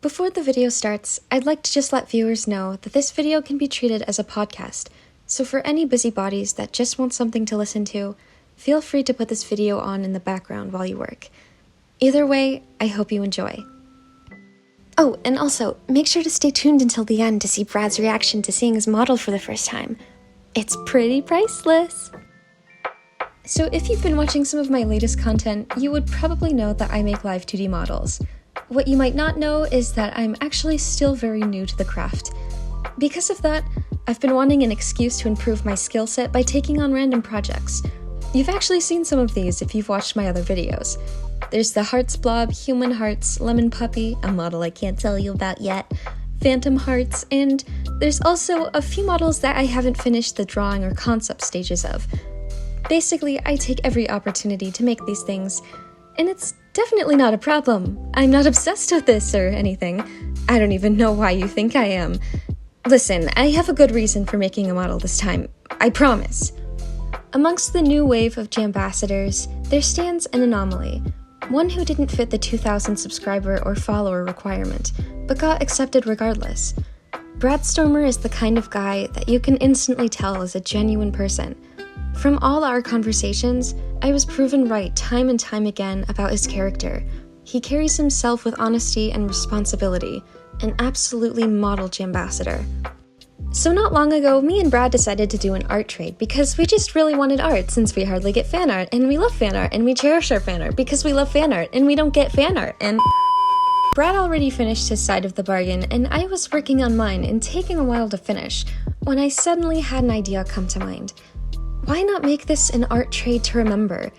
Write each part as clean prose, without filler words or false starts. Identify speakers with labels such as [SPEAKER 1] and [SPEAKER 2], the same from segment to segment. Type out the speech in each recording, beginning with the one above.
[SPEAKER 1] Before the video starts, I'd like to just let viewers know that this video can be treated as a podcast, so for any busybodies that just want something to listen to, feel free to put this video on in the background while you work. Either way, I hope you enjoy. Oh, and also, make sure to stay tuned until the end to see Brad's reaction to seeing his model for the first time. It's pretty priceless! So if you've been watching some of my latest content, you would probably know that I make live 2D models. What you might not know is that I'm actually still very new to the craft. Because of that, I've been wanting an excuse to improve my skill set by taking on random projects. You've actually seen some of these if you've watched my other videos. There's the Hearts Blob, Human Hearts, Lemon Puppy, a model I can't tell you about yet, Phantom Hearts, and there's also a few models that I haven't finished the drawing or concept stages of. Basically, I take every opportunity to make these things, and it's definitely not a problem. I'm not obsessed with this or anything. I don't even know why you think I am. Listen, I have a good reason for making a model this time. I promise. Amongst the new wave of Jambassadors, there stands an anomaly. One who didn't fit the 2,000 subscriber or follower requirement, but got accepted regardless. Brad Stormer is the kind of guy that you can instantly tell is a genuine person. From all our conversations, I was proven right time and time again about his character. He carries himself with honesty and responsibility, an absolutely model Jambassador. So not long ago, me and Brad decided to do an art trade because we just really wanted art since we hardly get fan art, and we love fan art, and we cherish our fan art because we love fan art, and we don't get fan art, and Brad already finished his side of the bargain, and I was working on mine and taking a while to finish, when I suddenly had an idea come to mind. Why not make this an art trade to remember?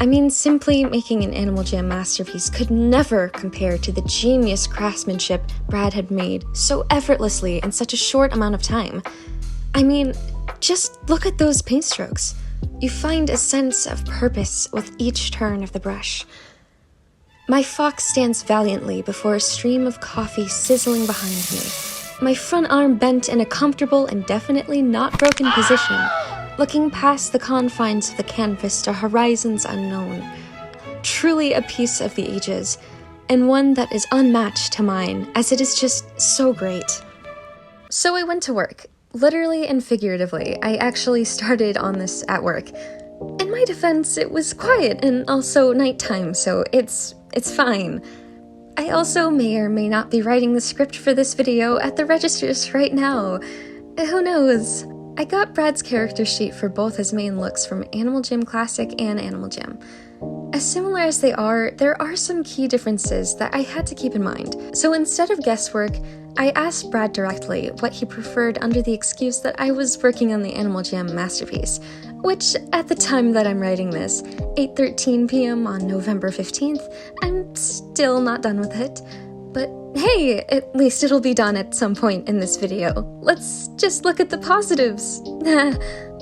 [SPEAKER 1] I mean, simply making an Animal Jam masterpiece could never compare to the genius craftsmanship Brad had made so effortlessly in such a short amount of time. I mean, just look at those paint strokes. You find a sense of purpose with each turn of the brush. My fox stands valiantly before a stream of coffee sizzling behind me. My front arm bent in a comfortable and definitely not broken position, looking past the confines of the canvas to horizons unknown. Truly a piece of the ages, and one that is unmatched to mine, as it is just so great. So I went to work, literally and figuratively. I actually started on this at work. In my defense, it was quiet and also nighttime, so it's fine. I also may or may not be writing the script for this video at the registers right now. Who knows? I got Brad's character sheet for both his main looks from Animal Jam Classic and Animal Jam. As similar as they are, there are some key differences that I had to keep in mind. So instead of guesswork, I asked Brad directly what he preferred under the excuse that I was working on the Animal Jam masterpiece, which at the time that I'm writing this, 8:13 p.m. on November 15th, I'm still not done with it. But hey, at least it'll be done at some point in this video. Let's just look at the positives.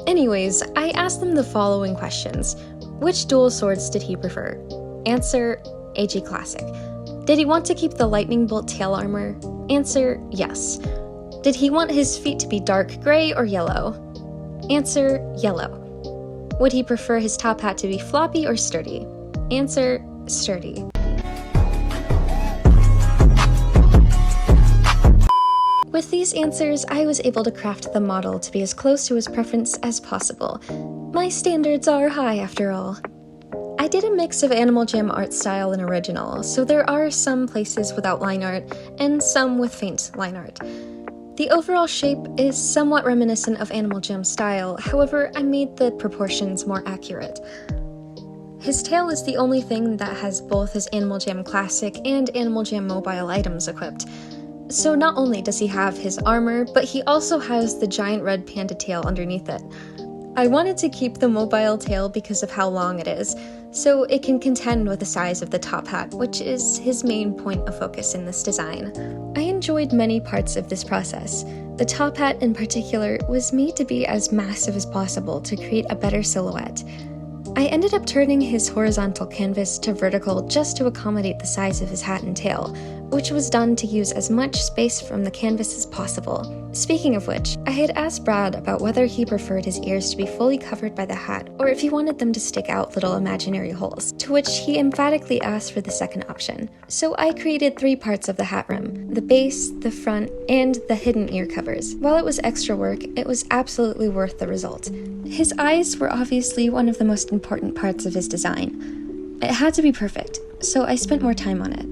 [SPEAKER 1] Anyways, I asked them the following questions. Which dual swords did he prefer? Answer, AG Classic. Did he want to keep the lightning bolt tail armor? Answer, yes. Did he want his feet to be dark gray or yellow? Answer, yellow. Would he prefer his top hat to be floppy or sturdy? Answer, sturdy. With these answers, I was able to craft the model to be as close to his preference as possible. My standards are high, after all. I did a mix of Animal Jam art style and original, so there are some places without line art, and some with faint line art. The overall shape is somewhat reminiscent of Animal Jam style, however, I made the proportions more accurate. His tail is the only thing that has both his Animal Jam Classic and Animal Jam mobile items equipped. So not only does he have his armor, but he also has the giant red panda tail underneath it. I wanted to keep the mobile tail because of how long it is, so it can contend with the size of the top hat, which is his main point of focus in this design. I enjoyed many parts of this process. The top hat in particular was made to be as massive as possible to create a better silhouette. I ended up turning his horizontal canvas to vertical just to accommodate the size of his hat and tail, which was done to use as much space from the canvas as possible. Speaking of which, I had asked Brad about whether he preferred his ears to be fully covered by the hat, or if he wanted them to stick out little imaginary holes, to which he emphatically asked for the second option. So I created 3 parts of the hat rim: the base, the front, and the hidden ear covers. While it was extra work, it was absolutely worth the result. His eyes were obviously one of the most important parts of his design. It had to be perfect, so I spent more time on it.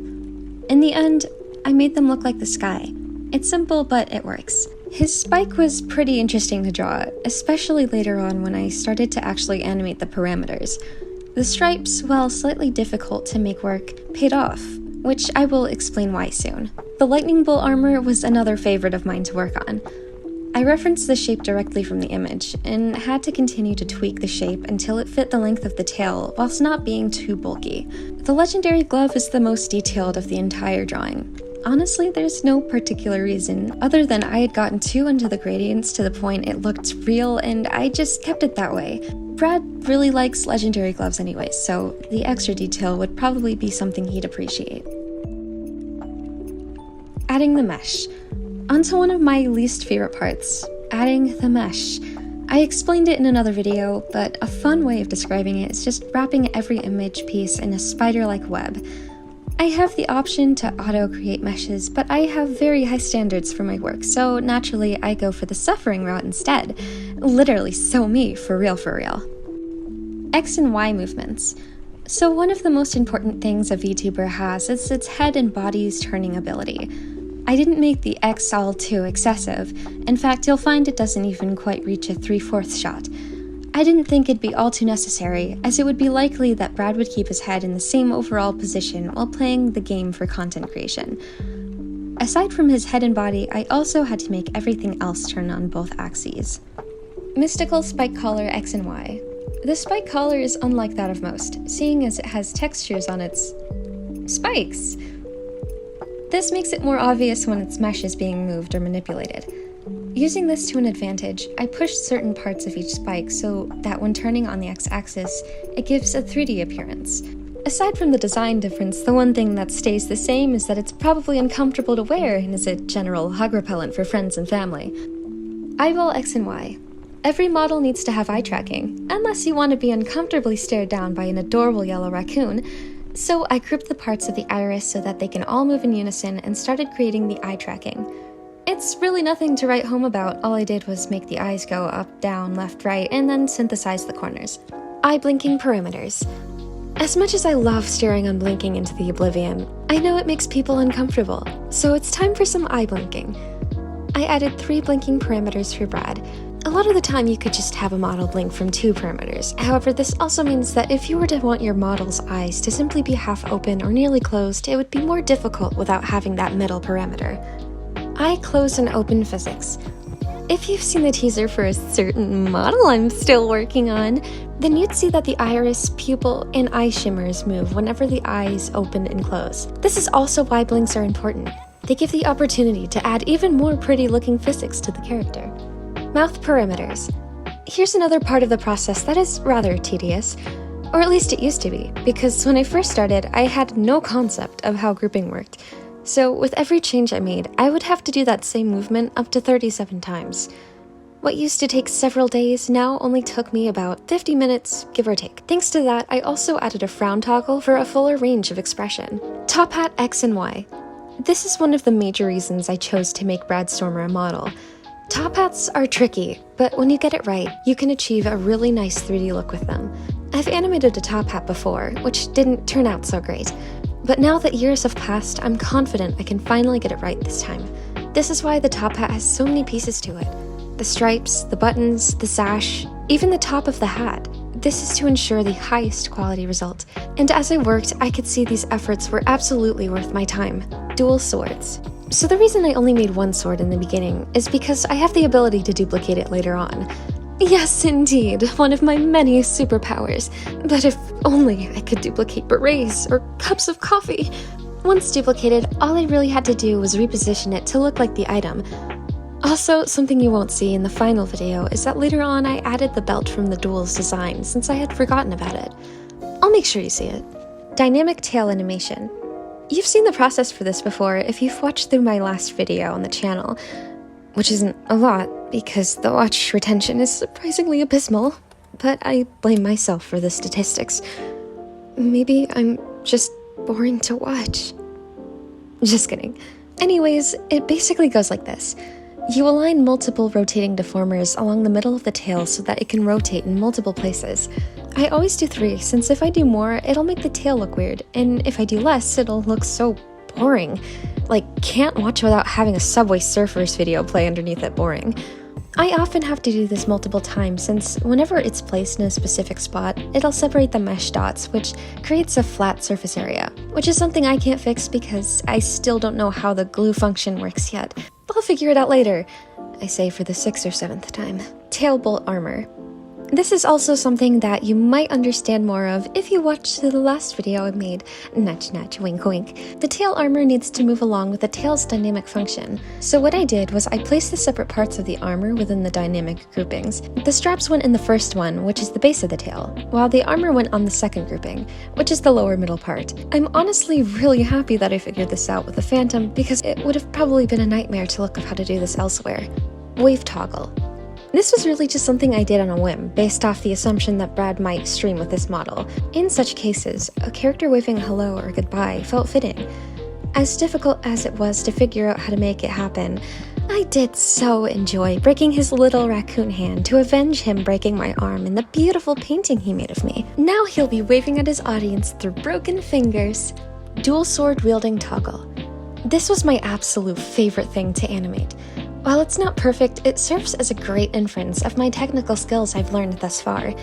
[SPEAKER 1] In the end, I made them look like the sky. It's simple, but it works. His spike was pretty interesting to draw, especially later on when I started to actually animate the parameters. The stripes, while slightly difficult to make work, paid off, which I will explain why soon. The lightning bolt armor was another favorite of mine to work on. I referenced the shape directly from the image, and had to continue to tweak the shape until it fit the length of the tail whilst not being too bulky. The legendary glove is the most detailed of the entire drawing. Honestly, there's no particular reason, other than I had gotten too into the gradients to the point it looked real, and I just kept it that way. Brad really likes legendary gloves anyway, so the extra detail would probably be something he'd appreciate. Adding the mesh. Onto one of my least favorite parts, adding the mesh. I explained it in another video, but a fun way of describing it is just wrapping every image piece in a spider-like web. I have the option to auto-create meshes, but I have very high standards for my work, so naturally I go for the suffering route instead. Literally so me, for real for real. X and Y movements. So one of the most important things a VTuber has is its head and body's turning ability. I didn't make the X all too excessive. In fact, you'll find it doesn't even quite reach a 3/4 shot. I didn't think it'd be all too necessary, as it would be likely that Brad would keep his head in the same overall position while playing the game for content creation. Aside from his head and body, I also had to make everything else turn on both axes. Mystical spike collar X and Y. The spike collar is unlike that of most, seeing as it has textures on its spikes. This makes it more obvious when its mesh is being moved or manipulated. Using this to an advantage, I pushed certain parts of each spike so that when turning on the x-axis, it gives a 3D appearance. Aside from the design difference, the one thing that stays the same is that it's probably uncomfortable to wear and is a general hug repellent for friends and family. Eyeball X and Y. Every model needs to have eye tracking, unless you want to be uncomfortably stared down by an adorable yellow raccoon. So I grouped the parts of the iris so that they can all move in unison and started creating the eye tracking. It's really nothing to write home about. All I did was make the eyes go up, down, left, right, and then synthesize the corners. Eye blinking parameters. As much as I love staring unblinking into the oblivion, I know it makes people uncomfortable, so it's time for some eye blinking. I added 3 blinking parameters for Brad. A lot of the time you could just have a model blink from 2 parameters. However, this also means that if you were to want your model's eyes to simply be half open or nearly closed, it would be more difficult without having that middle parameter. Eye close and open physics. If you've seen the teaser for a certain model I'm still working on, then you'd see that the iris, pupil, and eye shimmers move whenever the eyes open and close. This is also why blinks are important. They give the opportunity to add even more pretty looking physics to the character. Mouth perimeters. Here's another part of the process that is rather tedious, or at least it used to be, because when I first started, I had no concept of how grouping worked. So with every change I made, I would have to do that same movement up to 37 times. What used to take several days now only took me about 50 minutes, give or take. Thanks to that, I also added a frown toggle for a fuller range of expression. Top hat X and Y. This is one of the major reasons I chose to make Brad Stormer a model. Top hats are tricky, but when you get it right, you can achieve a really nice 3D look with them. I've animated a top hat before, which didn't turn out so great. But now that years have passed, I'm confident I can finally get it right this time. This is why the top hat has so many pieces to it. The stripes, the buttons, the sash, even the top of the hat. This is to ensure the highest quality result. And as I worked, I could see these efforts were absolutely worth my time. Dual swords. So the reason I only made one sword in the beginning is because I have the ability to duplicate it later on. Yes, indeed, one of my many superpowers. But if only I could duplicate berets or cups of coffee. Once duplicated, all I really had to do was reposition it to look like the item. Also, something you won't see in the final video is that later on I added the belt from the duel's design since I had forgotten about it. I'll make sure you see it. Dynamic tail animation. You've seen the process for this before if you've watched through my last video on the channel, which isn't a lot because the watch retention is surprisingly abysmal, but I blame myself for the statistics. Maybe I'm just boring to watch. Just kidding. Anyways, it basically goes like this. You align multiple rotating deformers along the middle of the tail so that it can rotate in multiple places. I always do 3, since if I do more, it'll make the tail look weird, and if I do less, it'll look so boring. Like, can't watch without having a Subway Surfers video play underneath it boring. I often have to do this multiple times since whenever it's placed in a specific spot, it'll separate the mesh dots, which creates a flat surface area, which is something I can't fix because I still don't know how the glue function works yet. I'll figure it out later, I say for the 6th or 7th time. Tail bolt armor. This is also something that you might understand more of if you watched the last video I made, nudge nudge, wink wink. The tail armor needs to move along with the tail's dynamic function. So what I did was I placed the separate parts of the armor within the dynamic groupings. The straps went in the first one, which is the base of the tail, while the armor went on the second grouping, which is the lower middle part. I'm honestly really happy that I figured this out with the Phantom because it would have probably been a nightmare to look up how to do this elsewhere. Wave toggle. This was really just something I did on a whim, based off the assumption that Brad might stream with this model. In such cases, a character waving hello or goodbye felt fitting. As difficult as it was to figure out how to make it happen, I did so enjoy breaking his little raccoon hand to avenge him breaking my arm in the beautiful painting he made of me. Now he'll be waving at his audience through broken fingers. Dual sword wielding toggle. This was my absolute favorite thing to animate. While it's not perfect, it serves as a great inference of my technical skills I've learned thus far.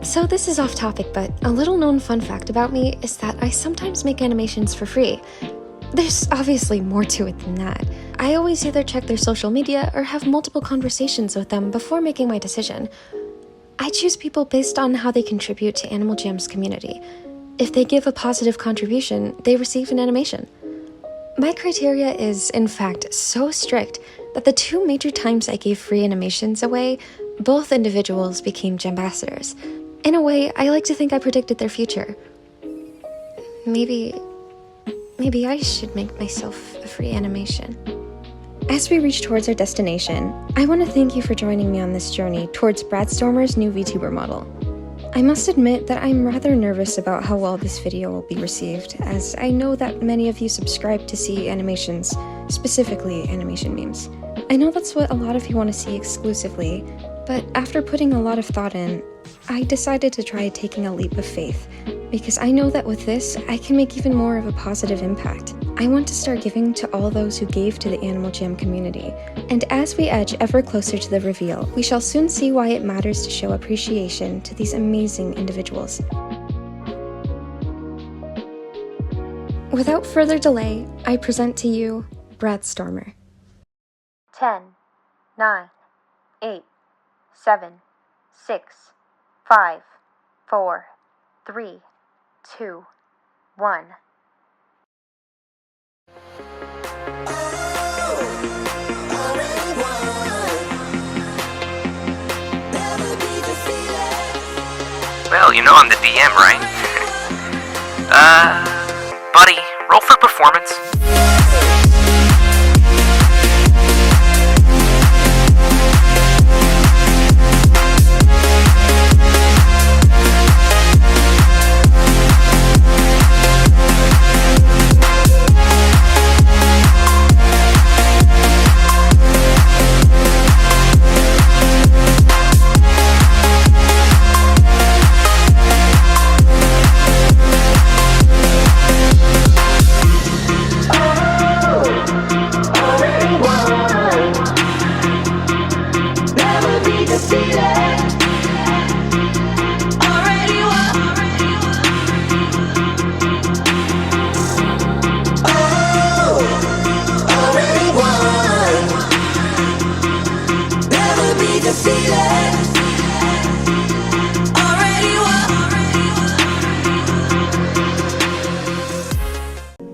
[SPEAKER 1] So this is off topic, but a little known fun fact about me is that I sometimes make animations for free. There's obviously more to it than that. I always either check their social media or have multiple conversations with them before making my decision. I choose people based on how they contribute to Animal Jam's community. If they give a positive contribution, they receive an animation. My criteria is, in fact, so strict that the 2 major times I gave free animations away, both individuals became Jambassadors. In a way, I like to think I predicted their future. Maybe I should make myself a free animation. As we reach towards our destination, I want to thank you for joining me on this journey towards Brad Stormer's new VTuber model. I must admit that I'm rather nervous about how well this video will be received, as I know that many of you subscribe to see animations, specifically animation memes. I know that's what a lot of you want to see exclusively, but after putting a lot of thought in, I decided to try taking a leap of faith, because I know that with this, I can make even more of a positive impact. I want to start giving to all those who gave to the Animal Jam community, and as we edge ever closer to the reveal, we shall soon see why it matters to show appreciation to these amazing individuals. Without further delay, I present to you Brad Stormer.
[SPEAKER 2] 10, 9, 8, 7, 6, 5, 4, 3, 2, 1.
[SPEAKER 3] Well, you know I'm the DM, right? Buddy, roll for performance.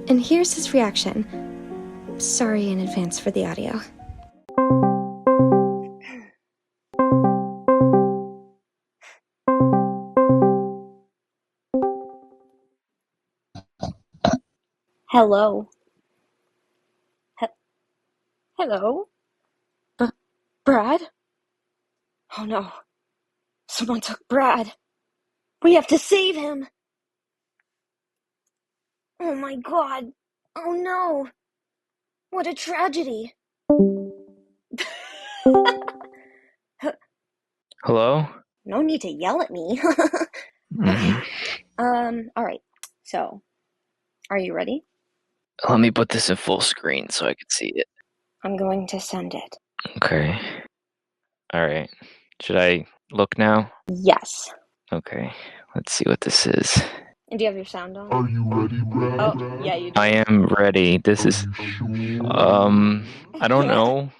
[SPEAKER 1] And here's his reaction. Sorry in advance for the audio.
[SPEAKER 4] Hello. Hello? Brad? Oh no. Someone took Brad. We have to save him. Oh my god. Oh no. What a tragedy.
[SPEAKER 3] Hello?
[SPEAKER 4] No need to yell at me. Okay.
[SPEAKER 3] Mhm.
[SPEAKER 4] Alright. So, are you ready?
[SPEAKER 3] Let me put this in full screen so I can see it.
[SPEAKER 4] I'm going to send it.
[SPEAKER 3] Okay. Alright. Should I look now?
[SPEAKER 4] Yes.
[SPEAKER 3] Okay. Let's see what this is.
[SPEAKER 4] And do you have your sound on?
[SPEAKER 5] Are you ready, Brad?
[SPEAKER 4] Oh, yeah, you do.
[SPEAKER 3] I am ready. This is,
[SPEAKER 5] Are you sure?
[SPEAKER 3] I don't know.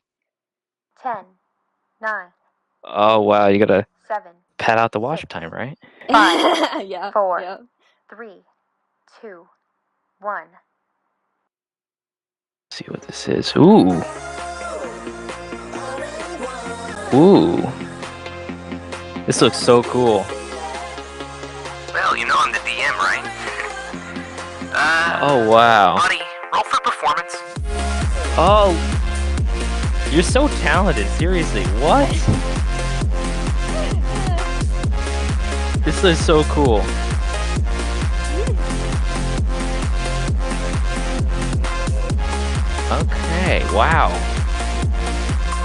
[SPEAKER 2] 10, 9,
[SPEAKER 3] Oh, wow. You gotta
[SPEAKER 2] 7,
[SPEAKER 3] pad out the watch time, right?
[SPEAKER 2] 5,
[SPEAKER 4] Yeah.
[SPEAKER 2] 4,
[SPEAKER 4] Yeah.
[SPEAKER 2] 3, 2, 1.
[SPEAKER 3] Let's see what this is. Ooh. Ooh. This looks so cool. Well, you know I'm the DM, right? Oh, wow. Buddy, roll for performance. Oh. You're so talented. Seriously. What? This is so cool. Okay, wow.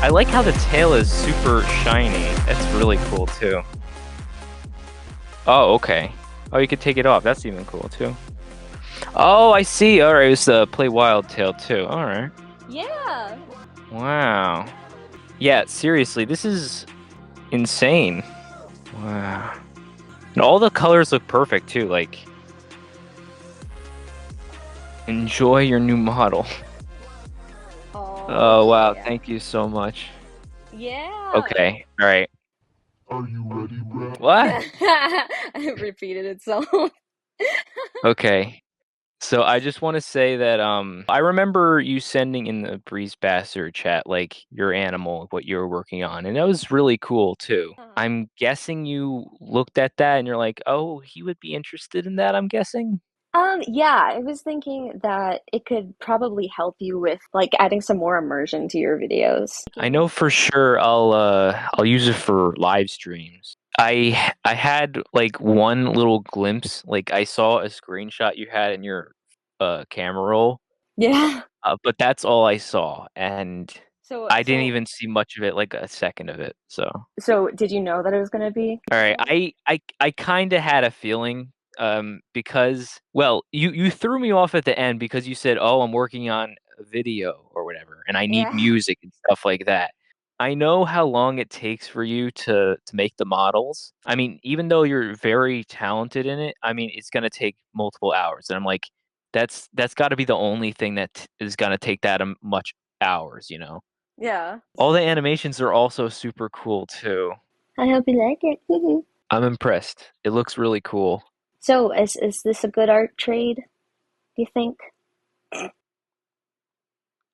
[SPEAKER 3] I like how the tail is super shiny. That's really cool too. Oh, okay. Oh, you could take it off. That's even cool too. Oh, I see. All right, it's the play wild tail too. All right.
[SPEAKER 4] Yeah.
[SPEAKER 3] Wow. Yeah, seriously, this is insane. Wow. And all the colors look perfect too. Like, enjoy your new model. Oh, wow.
[SPEAKER 4] Yeah.
[SPEAKER 3] Thank you so much.
[SPEAKER 4] Yeah.
[SPEAKER 3] Okay. All right.
[SPEAKER 5] Are you ready, Brad?
[SPEAKER 3] What?
[SPEAKER 4] It repeated itself.
[SPEAKER 3] Okay. So I just want to say that I remember you sending in the Breeze Bastard chat like your animal, what you were working on, and that was really cool too. I'm guessing you looked at that and you're like, "Oh, he would be interested in that," I'm guessing.
[SPEAKER 4] Yeah, I was thinking that it could probably help you with like adding some more immersion to your videos.
[SPEAKER 3] I know for sure I'll use it for live streams. I had like one little glimpse, like I saw a screenshot you had in your camera roll,
[SPEAKER 4] Yeah.
[SPEAKER 3] but that's all I saw, and
[SPEAKER 4] So
[SPEAKER 3] I didn't
[SPEAKER 4] so
[SPEAKER 3] even see much of it, like a second of it. So, all
[SPEAKER 4] so did you know that it was gonna be?
[SPEAKER 3] right, I kind of had a feeling, because well, you threw me off at the end because you said, "Oh, I'm working on a video or whatever, and I need
[SPEAKER 4] Yeah.
[SPEAKER 3] music and stuff like that." I know how long it takes for you to make the models. I mean, even though you're very talented in it, I mean, it's gonna take multiple hours, and I'm like, that's got to be the only thing that is gonna take that much hours, you know?
[SPEAKER 4] Yeah.
[SPEAKER 3] All the animations are also super cool too.
[SPEAKER 4] I hope you like it.
[SPEAKER 3] I'm impressed. It looks really cool.
[SPEAKER 4] So is this a good art trade, do you think?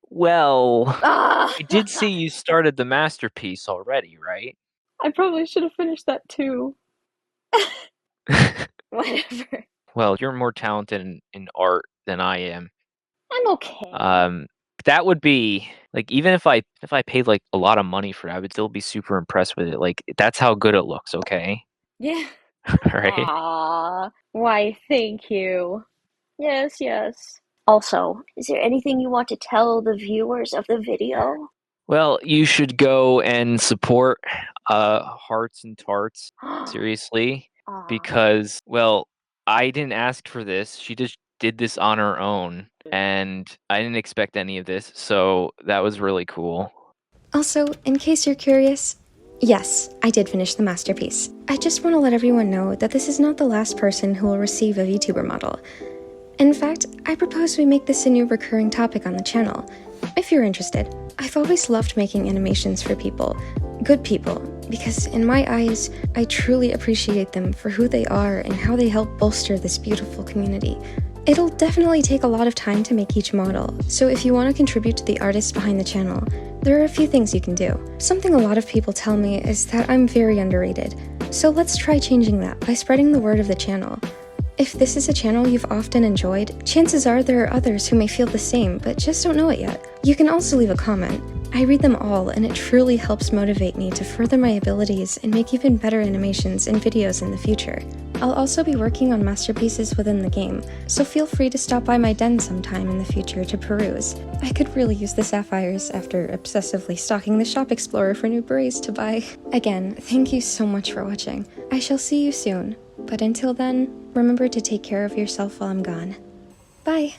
[SPEAKER 3] Well,
[SPEAKER 4] Ah,
[SPEAKER 3] I did see you started the masterpiece already, right?
[SPEAKER 4] I probably should have finished that too. Whatever.
[SPEAKER 3] Well, you're more talented in art than I am.
[SPEAKER 4] I'm okay.
[SPEAKER 3] Um, that would be like even if I paid like a lot of money for it, I would still be super impressed with it. Like that's how good it looks, okay?
[SPEAKER 4] Yeah.
[SPEAKER 3] Right?
[SPEAKER 4] Aw. Why, thank you. Yes, yes. Also, is there anything you want to tell the viewers of the video?
[SPEAKER 3] Well, you should go and support Hearts and Tarts, seriously,
[SPEAKER 4] Aw.
[SPEAKER 3] because well, I didn't ask for this. She just did this on her own, and I didn't expect any of this, so that was really cool.
[SPEAKER 1] Also, in case you're curious, yes, I did finish the masterpiece. I just want to let everyone know that this is not the last person who will receive a VTuber model. In fact, I propose we make this a new recurring topic on the channel. If you're interested, I've always loved making animations for people, good people, because in my eyes, I truly appreciate them for who they are and how they help bolster this beautiful community. It'll definitely take a lot of time to make each model, so if you want to contribute to the artists behind the channel, there are a few things you can do. Something a lot of people tell me is that I'm very underrated, so let's try changing that by spreading the word of the channel. If this is a channel you've often enjoyed, chances are there are others who may feel the same, but just don't know it yet. You can also leave a comment. I read them all, and it truly helps motivate me to further my abilities and make even better animations and videos in the future. I'll also be working on masterpieces within the game, so feel free to stop by my den sometime in the future to peruse. I could really use the sapphires after obsessively stalking the Shop Explorer for new berets to buy. Again, thank you so much for watching. I shall see you soon, but until then, remember to take care of yourself while I'm gone. Bye!